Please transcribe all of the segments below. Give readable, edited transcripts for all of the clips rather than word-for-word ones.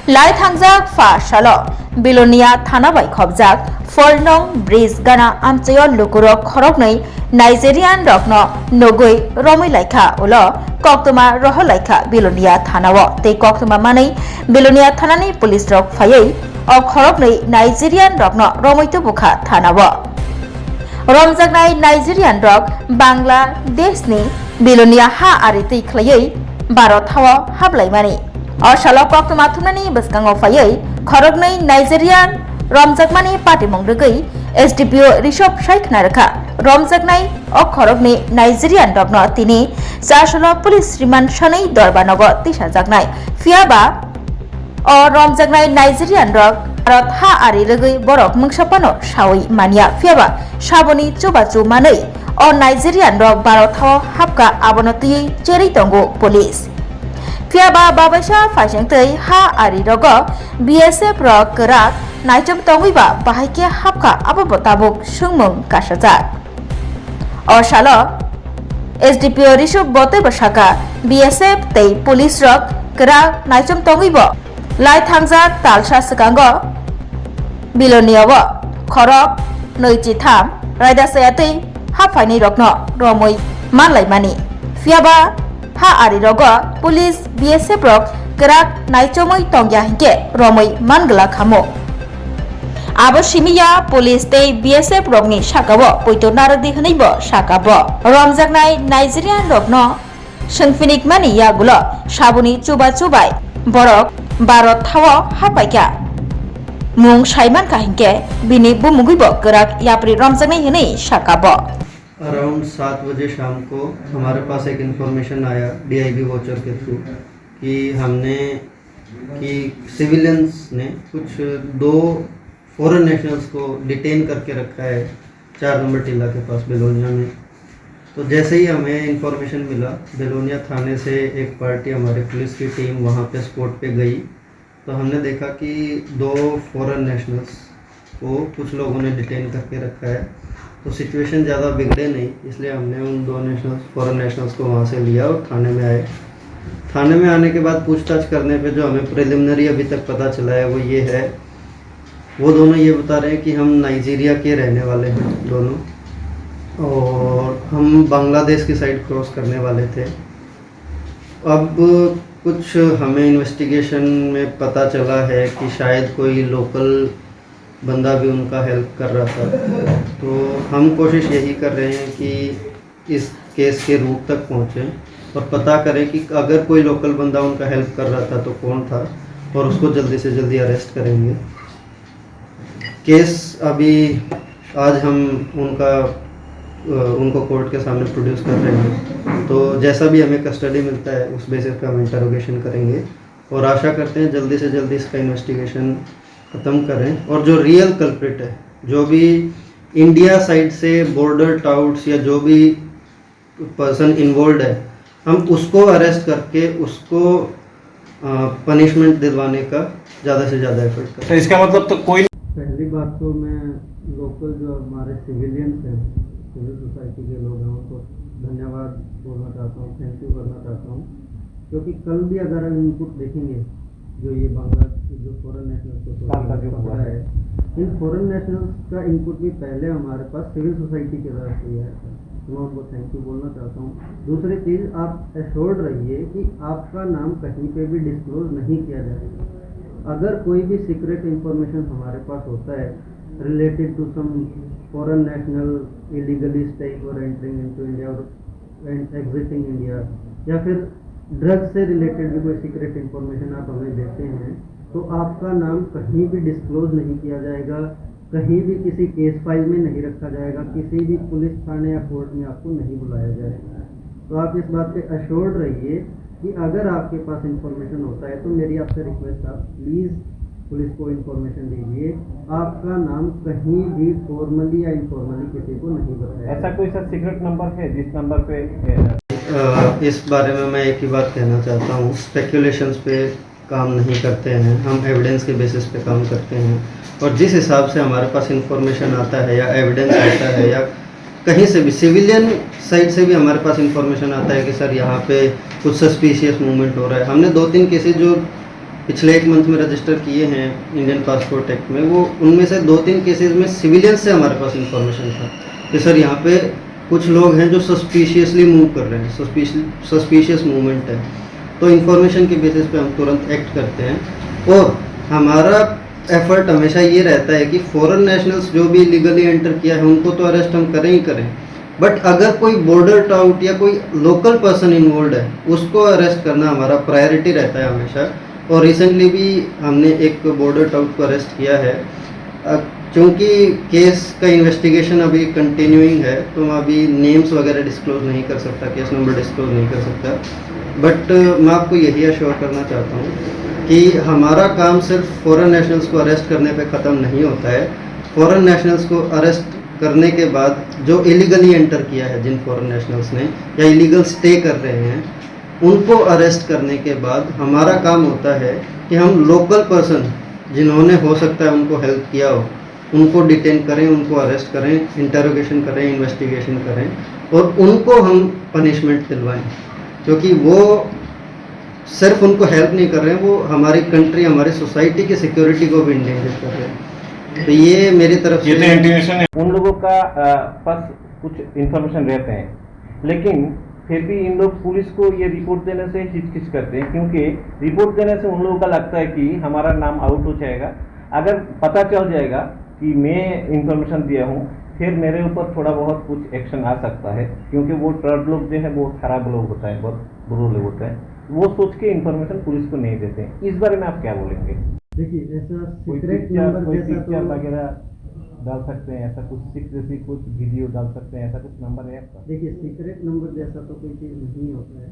লাই থাংজাক ফা সালো বিলোনিয়া থানা বাই খবজাক ফলনং ব্রিজ গানা আমচয় লুকুরক খরকनै নাইজেরিয়ান রকন নগৈ রमै লাইখা উল কক্তমা রহ লাইখা বিলোনিয়া থানাও তে কক্তমা মাनै বিলোনিয়া থানাनि পুলিশ রক ফাयै অ খরকनै নাইজেরিয়ান রকন রমৈতো বুখা থানাও रमजाकनाय नाइजेरियान रक बांग्लादेशनि बिलोनिया हा आरि तै खलायै भारताव हाबलायमानि असालाव कक्तमा थुमनानि बसकांगाव फायै खरगनै नाइजेरियान रमजाकमानि पाटिमंग रगै एसडीपीओ ऋषभ साइखना रखा रमजाकनाय अ खरगनि नाइजेरियान रकन तिनि जासला पुलिस रिमान्ड सानै दरबानग तिसाजाकनाय फियाबा अ रमजाकनाय नाइजेरियान रक भारत हा आरि रगै बरक मंगसापानो सावै मानिया फियाबा साबनि चुबाचु मानै अ नाइजेरियान रक भारताव हाबका आबनतयै चेरै दंगो पुलिस फियाबा बाबासा फाइसेंतै हा आरि रग बीएसएफ रक गराक नाइचम तंगैबा बाहायके हाबका आबबताबुक सुंमंग कासाजाक अ सालो एसडीपीओ ऋषभ बतै बसाका बीएसएफ तै पुलिस रक गराक नाइचम तंगैबा लाई थांजाक तालसा सकांग बिलोनियाव खरक नैथि थाम रायदासायातै हाफायनै रकन रमै मानलायमानि फियाबा हा आरि रग पुलिस बीएसएफ रक गराक नाइचमै तंग्या हिंके रमै मानगला खामो आबो सिमिया पुलिस तै बीएसएफ रकनि साकाव पयतो नारदि हनैब साकाब रमजाकनाय नाइजेरियान रकन सोंफिनिक मानि यागुल साबुनि चुबा चुबाय बरक भारताव हापायका मुं साइमान काहिंके बिनि बुमुगैब गराक याप्रि रमजाकनाय हनै साकाब अराउंड 7 बजे शाम को हमारे पास एक इन्फॉर्मेशन आया डीआईबी वॉचर के थ्रू कि सिविलियंस ने कुछ 2 फॉरेन नेशनल्स को डिटेन करके रखा है 4 नंबर टीला के पास बेलोनिया में। तो जैसे ही हमें इन्फॉर्मेशन मिला बेलोनिया थाने से एक पार्टी हमारे पुलिस की टीम वहाँ पे स्पॉट पे गई तो हमने देखा कि 2 फॉरेन नेशनल्स को कुछ लोगों ने डिटेन करके रखा है। तो सिचुएशन ज़्यादा बिगड़े नहीं, इसलिए हमने उन 2 फॉरेन नेशनल्स को वहाँ से लिया और थाने में आए। थाने में आने के बाद पूछताछ करने पे जो हमें प्रिलिमिनरी अभी तक पता चला है वो ये है, वो दोनों ये बता रहे हैं कि हम नाइजीरिया के रहने वाले हैं दोनों और हम बांग्लादेश की साइड क्रॉस करने वाले थे। अब कुछ हमें इन्वेस्टिगेशन में पता चला है कि शायद कोई लोकल बंदा भी उनका हेल्प कर रहा था। तो हम कोशिश यही कर रहे हैं कि इस केस के रूट तक पहुँचें और पता करें कि अगर कोई लोकल बंदा उनका हेल्प कर रहा था तो कौन था और उसको जल्दी से जल्दी अरेस्ट करेंगे। केस अभी आज हम उनको कोर्ट के सामने प्रोड्यूस कर रहे हैं, तो जैसा भी हमें कस्टडी मिलता है उस बेसिस पे हम इंटरोगेशन करेंगे और आशा करते हैं जल्दी से जल्दी इसका इन्वेस्टिगेशन ख़त्म करें और जो रियल कल्प्रिट है, जो भी इंडिया साइड से बॉर्डर टाउट्स या जो भी पर्सन इन्वॉल्व है, हम उसको अरेस्ट करके उसको पनिशमेंट दिलवाने का ज़्यादा से ज़्यादा एफर्ट करें। तो इसका मतलब तो कोई पहली बात तो मैं लोकल जो हमारे सिविलियंस हैं, सिविल सोसाइटी के लोग हैं, उनको धन्यवाद बोलना चाहता हूँ, थैंक यू करना चाहता हूँ, क्योंकि कल भी अगर हम इनपुट देखेंगे जो ये जो फॉरेन नेशनल्स को पकड़ा है, इन फॉरेन नेशनल्स का इनपुट भी पहले हमारे पास सिविल सोसाइटी के तरफ से आया था, तो मैं उनको थैंक यू बोलना चाहता हूँ। दूसरी चीज़, आप एश्योर्ड रहिए कि आपका नाम कहीं पे भी डिस्क्लोज नहीं किया जाएगा। अगर कोई भी सीक्रेट इंफॉर्मेशन हमारे पास होता है related to some foreign national illegally staying और एंटरिंग इनटू इंडिया और एग्जिटिंग इंडिया, या फिर ड्रग्स से रिलेटेड भी कोई सीक्रेट इंफॉर्मेशन आप हमें देते हैं, तो आपका नाम कहीं भी डिस्क्लोज नहीं किया जाएगा, कहीं भी किसी केस फाइल में नहीं रखा जाएगा, किसी भी पुलिस थाने या कोर्ट में आपको नहीं बुलाया जाएगा। तो आप इस बात पे अश्योर्ड रहिए कि अगर आपके पास इंफॉर्मेशन होता है तो मेरी आपसे रिक्वेस्ट, आप प्लीज़ पुलिस को इंफॉर्मेशन दीजिए, आपका नाम कहीं भी फॉर्मली या इनफॉर्मली किसी को नहीं बताया। ऐसा कोई सा सीक्रेट नंबर है जिस नंबर पे इस बारे में मैं एक ही बात कहना चाहता हूँ, स्पेकुलेशंस पे काम नहीं करते हैं, हम एविडेंस के बेसिस पे काम करते हैं और जिस हिसाब से हमारे पास इंफॉर्मेशन आता है या एविडेंस आता है या कहीं से भी सिविलियन साइड से भी हमारे पास इंफॉर्मेशन आता है कि सर यहाँ पे कुछ सस्पिशियस मूवमेंट हो रहा है। हमने 2-3 केसेस जो पिछले 1 मंथ में रजिस्टर किए हैं इंडियन पासपोर्ट एक्ट में, वो उनमें से 2-3 केसेस में सिविलियन से हमारे पास इंफॉर्मेशन था कि सर यहाँ पे कुछ लोग हैं जो सस्पिशियसली मूव कर रहे हैं, सस्पिशियस मूवमेंट है, तो इंफॉर्मेशन के बेसिस पे हम तुरंत एक्ट करते हैं। और हमारा एफर्ट हमेशा ये रहता है कि फॉरेन नेशनल्स जो भी इलीगली एंटर किया है उनको तो अरेस्ट हम करें ही करें, बट अगर कोई बॉर्डर टाउट या कोई लोकल पर्सन इन्वॉल्व है उसको अरेस्ट करना हमारा प्रायोरिटी रहता है हमेशा। और रिसेंटली भी हमने एक बॉर्डर टाउट को अरेस्ट किया है। क्योंकि केस का इन्वेस्टिगेशन अभी कंटिन्यूइंग है तो मैं अभी नेम्स वगैरह डिस्क्लोज नहीं कर सकता, केस नंबर डिस्क्लोज नहीं कर सकता, बट मैं आपको यही अश्योर करना चाहता हूँ कि हमारा काम सिर्फ फॉरेन नेशनल्स को अरेस्ट करने पे ख़त्म नहीं होता है। फॉरेन नेशनल्स को अरेस्ट करने के बाद जो इलीगली एंटर किया है जिन फॉरेन नेशनल्स ने या इलीगल स्टे कर रहे हैं उनको अरेस्ट करने के बाद हमारा काम होता है कि हम लोकल पर्सन जिन्होंने हो सकता है उनको हेल्प किया हो उनको डिटेन करें, उनको अरेस्ट करें, इंटरोगेशन करें, इन्वेस्टिगेशन करें और उनको हम पनिशमेंट दिलवाएं, क्योंकि वो सिर्फ उनको हेल्प नहीं कर रहे हैं, वो हमारी कंट्री, हमारी सोसाइटी की सिक्योरिटी को भी इंडेंजर कर रहे हैं। तो ये मेरी तरफ ये तो से इंटीमेशन है। उन लोगों का पास कुछ इंफॉर्मेशन रहते हैं, लेकिन फिर भी इन लोग पुलिस को ये रिपोर्ट देने से हिचकिच करते हैं, क्योंकि रिपोर्ट देने से उन लोगों का लगता है कि हमारा नाम आउट हो जाएगा। अगर पता चल जाएगा कि मैं इंफॉर्मेशन दिया हूँ फिर मेरे ऊपर थोड़ा बहुत कुछ एक्शन आ सकता है, क्योंकि वो ट्रड लोग जो है वो खराब लोग होता है, बहुत बुरे लोग होते हैं, वो सोच के इंफॉर्मेशन पुलिस को नहीं देते हैं। इस बारे में आप क्या बोलेंगे? देखिए ऐसा कोई सीक्रेट पिक्चर नंबर जैसा तो वगैरह डाल सकते हैं, ऐसा कुछ सिक्स जैसी कुछ वीडियो डाल सकते हैं, ऐसा कुछ नंबर है आपका? देखिए सीक्रेट नंबर जैसा तो कोई चीज़ नहीं होता है,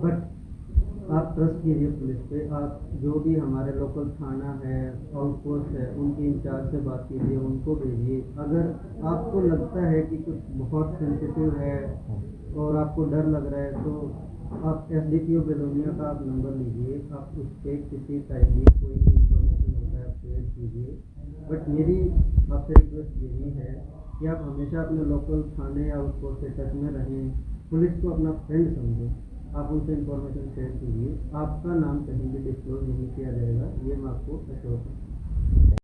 बट आप ट्रस्ट कीजिए पुलिस पे। आप जो भी हमारे लोकल थाना है, आउटपोस्ट है, उनके इंचार्ज से बात कीजिए, उनको भेजिए। अगर आपको लगता है कि कुछ बहुत सेंसिटिव है और आपको डर लग रहा है तो आप SDPO बेलोनिया का आप नंबर लीजिए, आप उस पर किसी टाइप की कोई भी इंफॉर्मेशन होता है आप शेयर कीजिए। बट मेरी आपसे रिक्वेस्ट यही है कि आप हमेशा अपने लोकल थाने या आउटपोस्ट से टच में रहें, पुलिस को अपना फ्रेंड समझें, आप उनसे इंफॉर्मेशन शेयर कीजिए। आपका नाम कहीं भी डिस्क्लोज नहीं किया जाएगा, ये मैं आपको अश्योर करता हूँ।